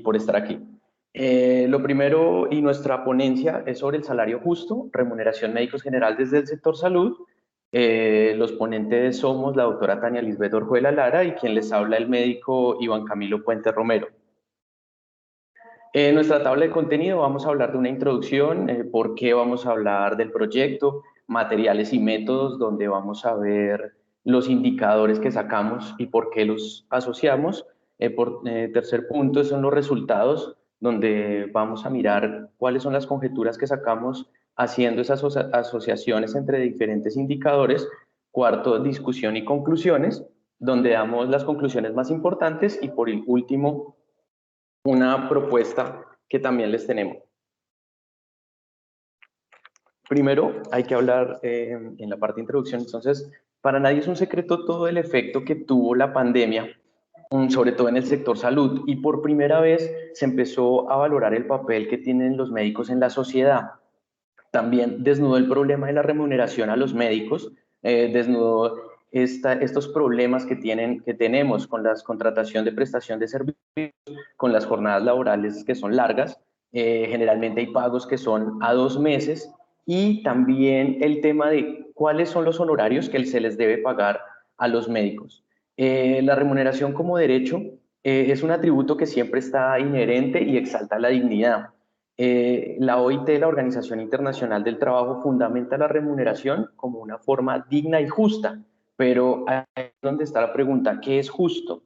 por estar aquí. Lo primero, y nuestra ponencia es sobre el salario justo, remuneración médicos general desde el sector salud. Los ponentes somos la doctora Tania Lisbeth Orjuela Lara y quien les habla el médico Iván Camilo Puente Romero. En nuestra tabla de contenido vamos a hablar de una introducción, por qué vamos a hablar del proyecto, materiales y métodos, donde vamos a ver los indicadores que sacamos y por qué los asociamos. Tercer punto son los resultados, donde vamos a mirar cuáles son las conjeturas que sacamos haciendo esas asociaciones entre diferentes indicadores. Cuarto, discusión y conclusiones, donde damos las conclusiones más importantes y por último, una propuesta que también les tenemos. Primero, hay que hablar en la parte de introducción. Entonces, para nadie es un secreto todo el efecto que tuvo la pandemia, sobre todo en el sector salud, y por primera vez se empezó a valorar el papel que tienen los médicos en la sociedad. También desnudó el problema de la remuneración a los médicos, desnudó estos problemas que tenemos con la contratación de prestación de servicios, con las jornadas laborales que son largas. Generalmente hay pagos que son a 2 meses, y también el tema de cuáles son los honorarios que se les debe pagar a los médicos. La remuneración como derecho es un atributo que siempre está inherente y exalta la dignidad. La OIT, la Organización Internacional del Trabajo, fundamenta la remuneración como una forma digna y justa, pero ahí es donde está la pregunta, ¿qué es justo?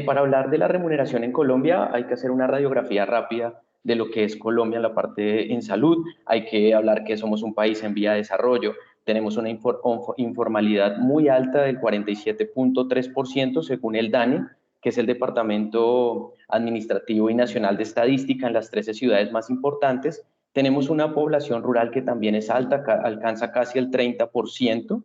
Para hablar de la remuneración en Colombia hay que hacer una radiografía rápida de lo que es Colombia en la parte en salud. Hay que hablar que somos un país en vía de desarrollo. Tenemos una informalidad muy alta del 47.3% según el DANE, que es el Departamento Administrativo y Nacional de Estadística en las 13 ciudades más importantes. Tenemos una población rural que también es alta, alcanza casi el 30%.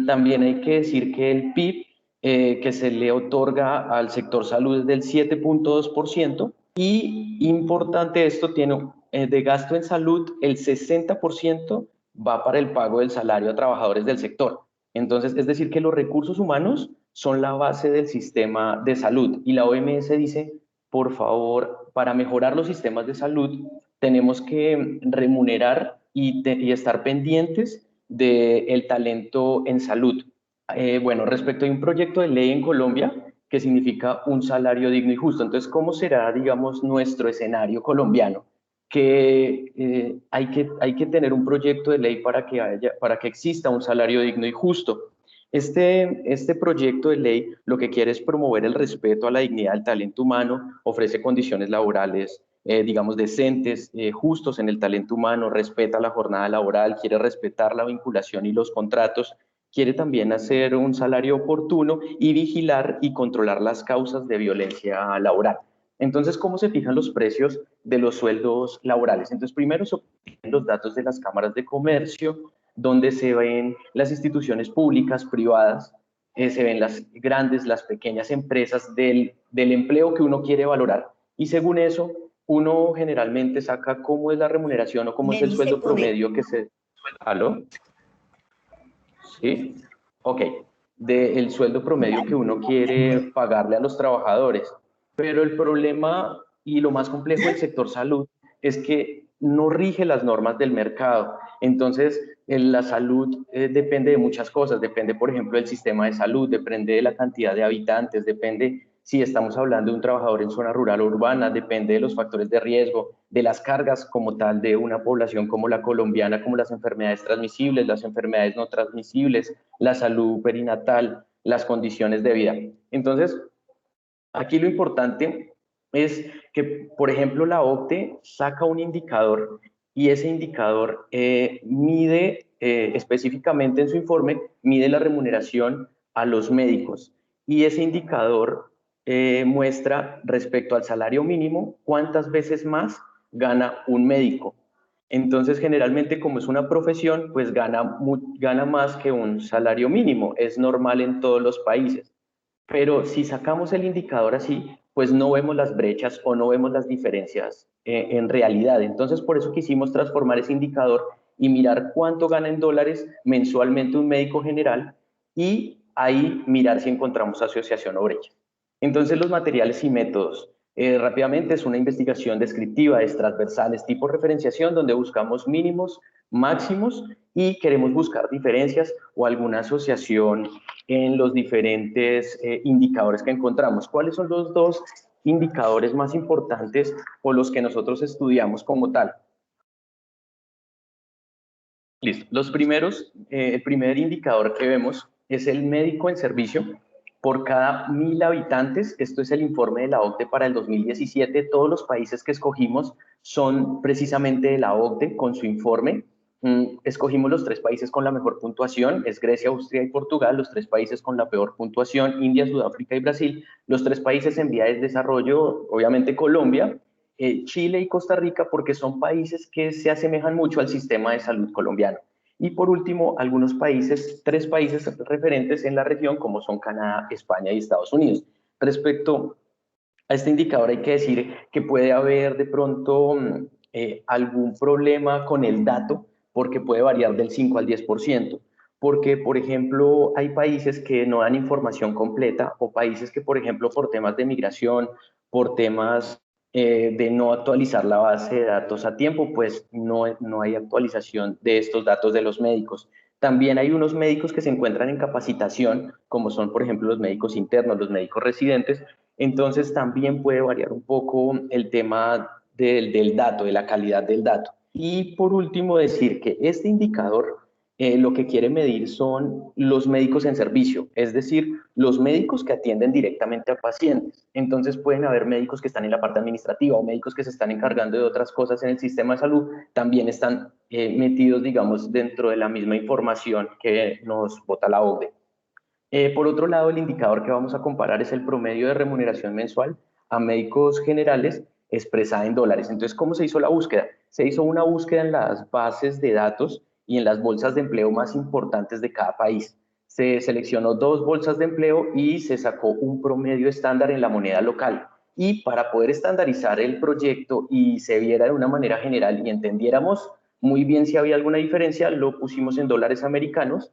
También hay que decir que el PIB que se le otorga al sector salud es del 7.2%, y importante esto, tiene de gasto en salud el 60% va para el pago del salario a trabajadores del sector. Entonces, es decir, que los recursos humanos son la base del sistema de salud, y la OMS dice, por favor, para mejorar los sistemas de salud tenemos que remunerar y estar pendientes del talento en salud. Bueno, respecto a un proyecto de ley en Colombia que significa un salario digno y justo. Entonces, ¿cómo será, digamos, nuestro escenario colombiano? Que hay que tener un proyecto de ley para que exista un salario digno y justo. Este proyecto de ley lo que quiere es promover el respeto a la dignidad del talento humano, ofrece condiciones laborales, digamos, decentes, justos en el talento humano, respeta la jornada laboral, quiere respetar la vinculación y los contratos, quiere también hacer un salario oportuno y vigilar y controlar las causas de violencia laboral. Entonces, ¿cómo se fijan los precios de los sueldos laborales? Entonces, primero se obtienen los datos de las cámaras de comercio, donde se ven las instituciones públicas, privadas, se ven las grandes, las pequeñas empresas del empleo que uno quiere valorar. Y según eso, uno generalmente saca cómo es la remuneración o cómo es el sueldo promedio que se... ¿Aló? ¿Sí? Ok, del sueldo promedio que uno quiere pagarle a los trabajadores. Pero el problema y lo más complejo del sector salud es que no rige las normas del mercado. Entonces, la salud depende de muchas cosas. Depende, por ejemplo, del sistema de salud, depende de la cantidad de habitantes, depende si estamos hablando de un trabajador en zona rural o urbana, depende de los factores de riesgo, de las cargas como tal de una población como la colombiana, como las enfermedades transmisibles, las enfermedades no transmisibles, la salud perinatal, las condiciones de vida. Entonces, aquí lo importante es que, por ejemplo, la OCDE saca un indicador, y ese indicador mide específicamente en su informe, mide la remuneración a los médicos, y ese indicador muestra respecto al salario mínimo cuántas veces más gana un médico. Entonces, generalmente, como es una profesión, pues gana más que un salario mínimo. Es normal en todos los países. Pero si sacamos el indicador así, pues no vemos las brechas o no vemos las diferencias en realidad. Entonces, por eso quisimos transformar ese indicador y mirar cuánto gana en dólares mensualmente un médico general, y ahí mirar si encontramos asociación o brecha. Entonces, los materiales y métodos. Rápidamente, es una investigación descriptiva, es transversal, es tipo referenciación, donde buscamos mínimos, máximos y queremos buscar diferencias o alguna asociación en los diferentes indicadores que encontramos. ¿Cuáles son los dos indicadores más importantes o los que nosotros estudiamos como tal? Listo. Los primeros, el primer indicador que vemos es el médico en servicio por cada 1000 habitantes. Esto es el informe de la OCDE para el 2017. Todos los países que escogimos son precisamente de la OCDE con su informe. Escogimos los 3 países con la mejor puntuación, es Grecia, Austria y Portugal. Los 3 países con la peor puntuación, India, Sudáfrica y Brasil. Los 3 países en vía de desarrollo, obviamente Colombia, Chile y Costa Rica, porque son países que se asemejan mucho al sistema de salud colombiano. Y por último, algunos países, 3 países referentes en la región, como son Canadá, España y Estados Unidos. Respecto a este indicador, hay que decir que puede haber de pronto algún problema con el dato, porque puede variar del 5 al 10%. Porque, por ejemplo, hay países que no dan información completa o países que, por ejemplo, por temas de migración, por temas de no actualizar la base de datos a tiempo, pues no hay actualización de estos datos de los médicos. También hay unos médicos que se encuentran en capacitación, como son, por ejemplo, los médicos internos, los médicos residentes. Entonces, también puede variar un poco el tema del dato, de la calidad del dato. Y por último, decir que este indicador lo que quiere medir son los médicos en servicio, es decir, los médicos que atienden directamente a pacientes. Entonces pueden haber médicos que están en la parte administrativa o médicos que se están encargando de otras cosas en el sistema de salud, también están metidos, digamos, dentro de la misma información que nos bota la OCDE. Por otro lado, el indicador que vamos a comparar es el promedio de remuneración mensual a médicos generales expresada en dólares. Entonces, ¿cómo se hizo la búsqueda? Se hizo una búsqueda en las bases de datos y en las bolsas de empleo más importantes de cada país. Se seleccionó 2 bolsas de empleo y se sacó un promedio estándar en la moneda local. Y para poder estandarizar el proyecto y se viera de una manera general y entendiéramos muy bien si había alguna diferencia, lo pusimos en dólares americanos,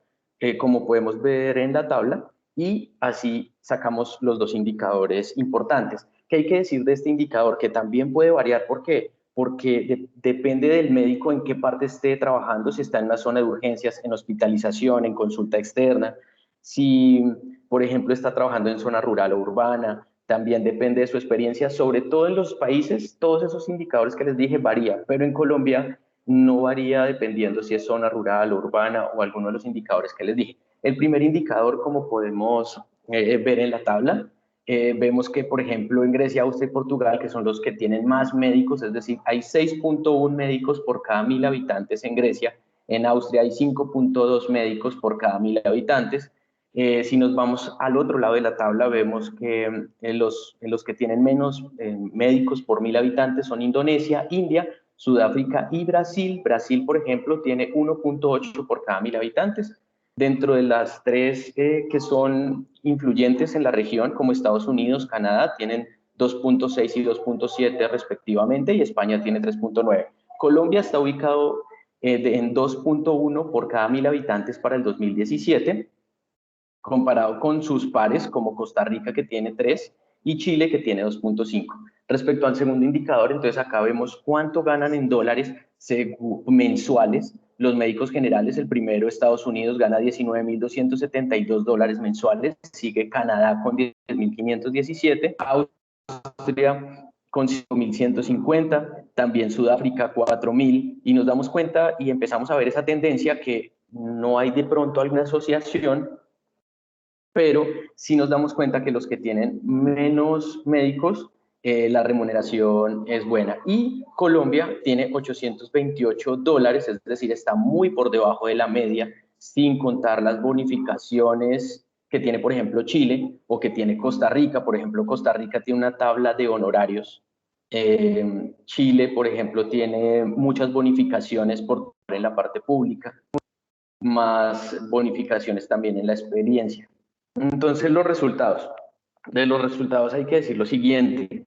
como podemos ver en la tabla, y así sacamos los 2 indicadores importantes. ¿Qué hay que decir de este indicador? Que también puede variar. ¿Por qué? Porque depende del médico en qué parte esté trabajando, si está en una zona de urgencias, en hospitalización, en consulta externa, si, por ejemplo, está trabajando en zona rural o urbana. También depende de su experiencia, sobre todo en los países, todos esos indicadores que les dije varía, pero en Colombia no varía dependiendo si es zona rural o urbana o alguno de los indicadores que les dije. El primer indicador, como podemos ver en la tabla, vemos que, por ejemplo, en Grecia, Austria y Portugal, que son los que tienen más médicos, es decir, hay 6.1 médicos por cada 1000 habitantes en Grecia, en Austria hay 5.2 médicos por cada 1000 habitantes. Si nos vamos al otro lado de la tabla, vemos que los que tienen menos médicos por 1000 habitantes son Indonesia, India, Sudáfrica y Brasil. Brasil, por ejemplo, tiene 1.8 por cada 1000 habitantes. Dentro de las 3 que son influyentes en la región, como Estados Unidos, Canadá, tienen 2.6 y 2.7 respectivamente, y España tiene 3.9. Colombia está ubicado en 2.1 por cada 1000 habitantes para el 2017, comparado con sus pares como Costa Rica, que tiene 3, y Chile, que tiene 2.5. Respecto al segundo indicador, entonces acá vemos cuánto ganan en dólares mensuales los médicos generales. El primero, Estados Unidos, gana $19,272 mensuales, sigue Canadá con 10,517, Austria con 5,150, también Sudáfrica 4,000, y nos damos cuenta y empezamos a ver esa tendencia que no hay de pronto alguna asociación, pero sí nos damos cuenta que los que tienen menos médicos, la remuneración es buena. Y Colombia tiene $828, es decir, está muy por debajo de la media, sin contar las bonificaciones que tiene, por ejemplo, Chile o que tiene Costa Rica. Por ejemplo, Costa Rica tiene una tabla de honorarios. Chile, por ejemplo, tiene muchas bonificaciones por en la parte pública, más bonificaciones también en la experiencia. Entonces, los resultados. De los resultados hay que decir lo siguiente.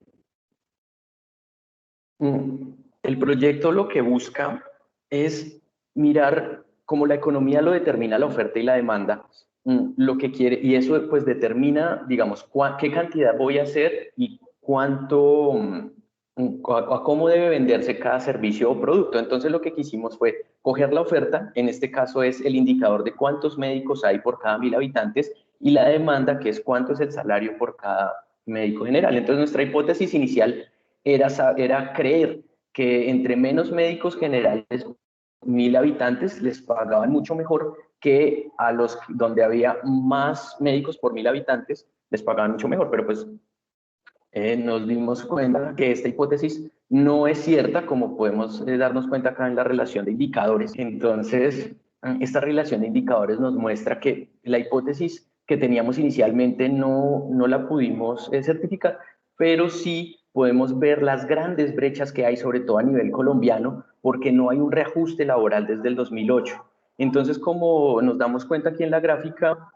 El proyecto lo que busca es mirar cómo la economía lo determina la oferta y la demanda, lo que quiere, y eso pues determina, digamos, qué cantidad voy a hacer y a cómo debe venderse cada servicio o producto. Entonces lo que quisimos fue coger la oferta, en este caso es el indicador de cuántos médicos hay por cada 1000 habitantes, y la demanda, que es cuánto es el salario por cada médico general. Entonces nuestra hipótesis inicial era creer que entre menos médicos generales 1000 habitantes les pagaban mucho mejor que a los donde había más médicos por 1000 habitantes les pagaban mucho mejor, pero pues nos dimos cuenta que esta hipótesis no es cierta, como podemos darnos cuenta acá en la relación de indicadores. Entonces, esta relación de indicadores nos muestra que la hipótesis que teníamos inicialmente no la pudimos certificar, pero sí podemos ver las grandes brechas que hay, sobre todo a nivel colombiano, porque no hay un reajuste laboral desde el 2008. Entonces, como nos damos cuenta aquí en la gráfica,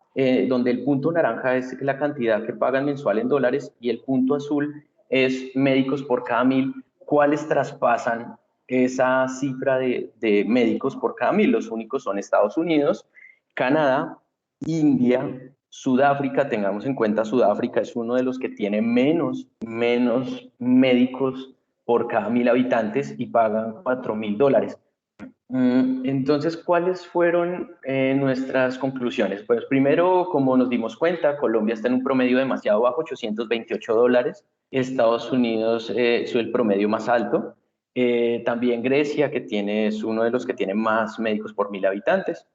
donde el punto naranja es la cantidad que pagan mensual en dólares y el punto azul es médicos por cada 1000, ¿cuáles traspasan esa cifra de médicos por cada 1000? Los únicos son Estados Unidos, Canadá, India, Sudáfrica. Tengamos en cuenta, Sudáfrica es uno de los que tiene menos médicos por cada 1000 habitantes y pagan $4000. Entonces, ¿cuáles fueron nuestras conclusiones? Pues primero, como nos dimos cuenta, Colombia está en un promedio demasiado bajo, $828. Estados Unidos es el promedio más alto. También Grecia, es uno de los que tiene más médicos por 1000 habitantes.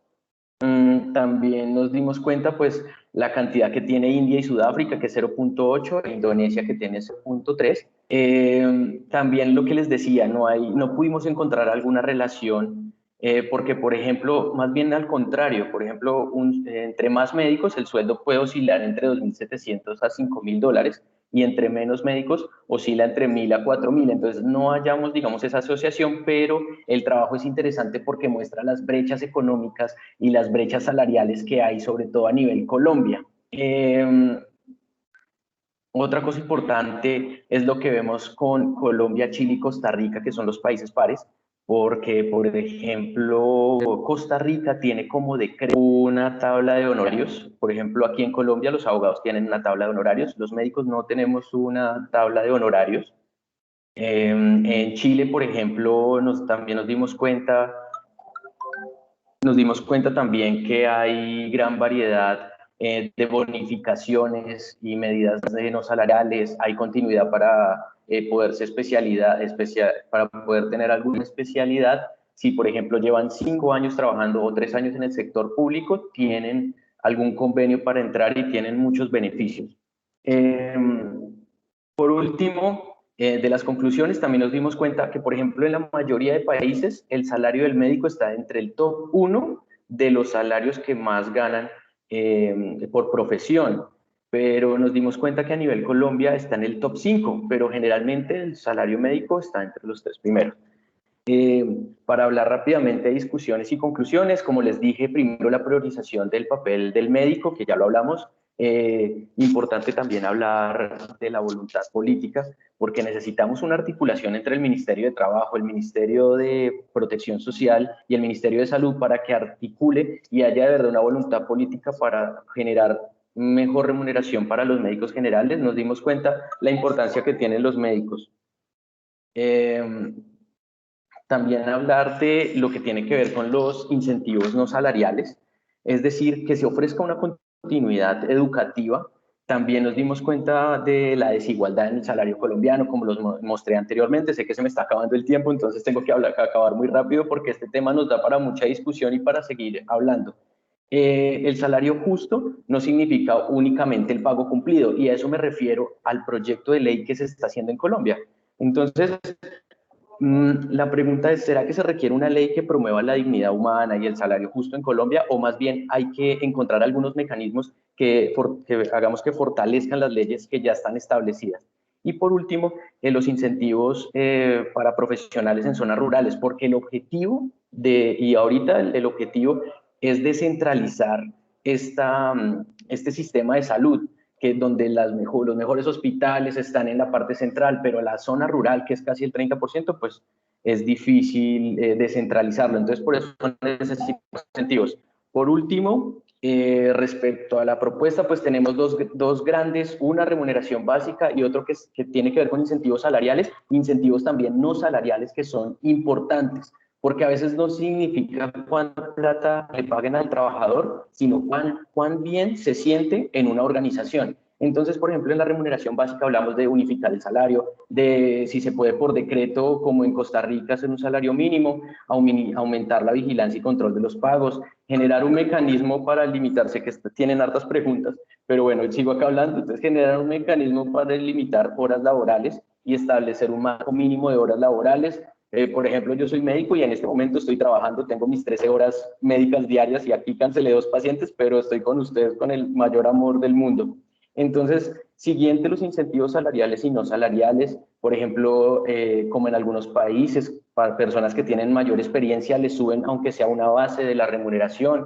También nos dimos cuenta, pues, la cantidad que tiene India y Sudáfrica, que es 0.8, e Indonesia, que tiene 0.3. También lo que les decía, no pudimos encontrar alguna relación, porque, por ejemplo, más bien al contrario, por ejemplo, entre más médicos, el sueldo puede oscilar entre 2.700 a $5.000, y entre menos médicos oscila entre 1000 a 4000. Entonces no hallamos, digamos, esa asociación, pero el trabajo es interesante porque muestra las brechas económicas y las brechas salariales que hay, sobre todo a nivel Colombia. Otra cosa importante es lo que vemos con Colombia, Chile y Costa Rica, que son los países pares, porque, por ejemplo, Costa Rica tiene como decreto una tabla de honorarios. Por ejemplo, aquí en Colombia los abogados tienen una tabla de honorarios, los médicos no tenemos una tabla de honorarios. En Chile, por ejemplo, también nos dimos cuenta también que hay gran variedad de bonificaciones y medidas no salariales. Hay continuidad para para poder tener alguna especialidad. Si, por ejemplo, llevan 5 años trabajando o 3 años en el sector público, tienen algún convenio para entrar y tienen muchos beneficios. Por último, de las conclusiones, también nos dimos cuenta que, por ejemplo, en la mayoría de países, el salario del médico está entre el top 1 de los salarios que más ganan por profesión. Pero nos dimos cuenta que a nivel Colombia está en el top 5, pero generalmente el salario médico está entre los 3 primeros. Para hablar rápidamente de discusiones y conclusiones, como les dije, primero la priorización del papel del médico, que ya lo hablamos. Importante también hablar de la voluntad política, porque necesitamos una articulación entre el Ministerio de Trabajo, el Ministerio de Protección Social y el Ministerio de Salud para que articule y haya de verdad una voluntad política para generar mejor remuneración para los médicos generales. Nos dimos cuenta la importancia que tienen los médicos. También hablar de lo que tiene que ver con los incentivos no salariales, es decir, que se ofrezca una continuidad educativa. También nos dimos cuenta de la desigualdad en el salario colombiano, como los mostré anteriormente. Sé que se me está acabando el tiempo, entonces tengo que acabar muy rápido porque este tema nos da para mucha discusión y para seguir hablando. El salario justo no significa únicamente el pago cumplido, y a eso me refiero al proyecto de ley que se está haciendo en Colombia. Entonces, la pregunta es, ¿será que se requiere una ley que promueva la dignidad humana y el salario justo en Colombia? O más bien hay que encontrar algunos mecanismos que hagamos que fortalezcan las leyes que ya están establecidas. Y por último, los incentivos para profesionales en zonas rurales, porque el objetivo y ahorita el objetivo es descentralizar este sistema de salud, que donde los mejores hospitales están en la parte central, pero la zona rural, que es casi el 30%, pues es difícil descentralizarlo. Entonces, por eso necesitamos incentivos. Por último, Respecto a la propuesta, pues tenemos dos grandes, una remuneración básica y otro que tiene que ver con incentivos salariales, incentivos también no salariales que son importantes, porque a veces no significa cuánta plata le paguen al trabajador, sino cuán bien se siente en una organización. Entonces, por ejemplo, en la remuneración básica hablamos de unificar el salario, de si se puede por decreto, como en Costa Rica, hacer un salario mínimo, aumentar la vigilancia y control de los pagos, generar un mecanismo para limitarse, que tienen hartas preguntas, pero bueno, sigo acá hablando, entonces generar un mecanismo para limitar horas laborales y establecer un marco mínimo de horas laborales. Por ejemplo, yo soy médico y en este momento estoy trabajando, tengo mis 13 horas médicas diarias y aquí cancelé 2 pacientes, pero estoy con ustedes con el mayor amor del mundo. Entonces, siguiente los incentivos salariales y no salariales, por ejemplo, como en algunos países, para personas que tienen mayor experiencia les suben, aunque sea una base de la remuneración.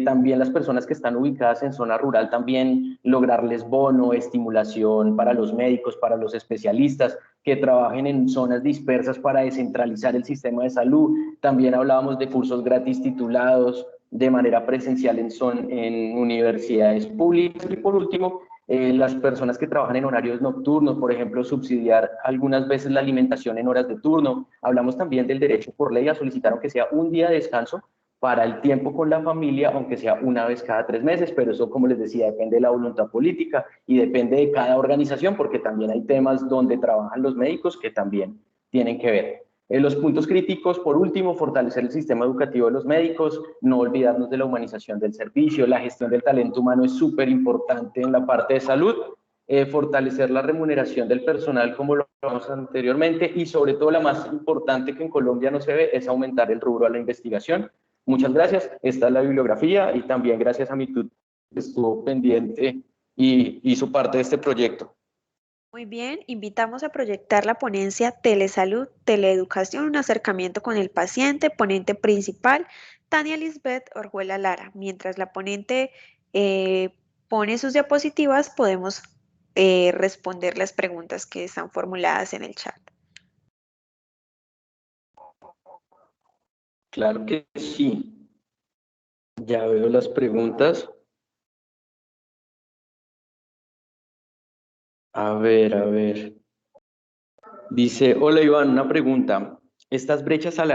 También las personas que están ubicadas en zona rural, también lograrles bono, estimulación para los médicos, para los especialistas que trabajen en zonas dispersas para descentralizar el sistema de salud. También hablábamos de cursos gratis titulados de manera presencial en universidades públicas. Y por último, las personas que trabajan en horarios nocturnos, por ejemplo, subsidiar algunas veces la alimentación en horas de turno. Hablamos también del derecho por ley a solicitar aunque sea un día de descanso para el tiempo con la familia, aunque sea una vez cada 3 meses, pero eso, como les decía, depende de la voluntad política y depende de cada organización, porque también hay temas donde trabajan los médicos que también tienen que ver. Los puntos críticos, por último, fortalecer el sistema educativo de los médicos, no olvidarnos de la humanización del servicio, la gestión del talento humano es súper importante en la parte de salud, fortalecer la remuneración del personal como lo hablamos anteriormente y sobre todo la más importante que en Colombia no se ve es aumentar el rubro a la investigación. Muchas gracias, esta es la bibliografía y también gracias a mi tutor que estuvo pendiente y hizo parte de este proyecto. Muy bien, invitamos a proyectar la ponencia Telesalud, Teleeducación, un acercamiento con el paciente, ponente principal, Tania Lisbeth Orjuela Lara. Mientras la ponente eh, pone sus diapositivas, podemos responder las preguntas que están formuladas en el chat. Claro que sí, ya veo las preguntas. A ver. Dice, hola Iván, una pregunta. ¿Estas brechas salariales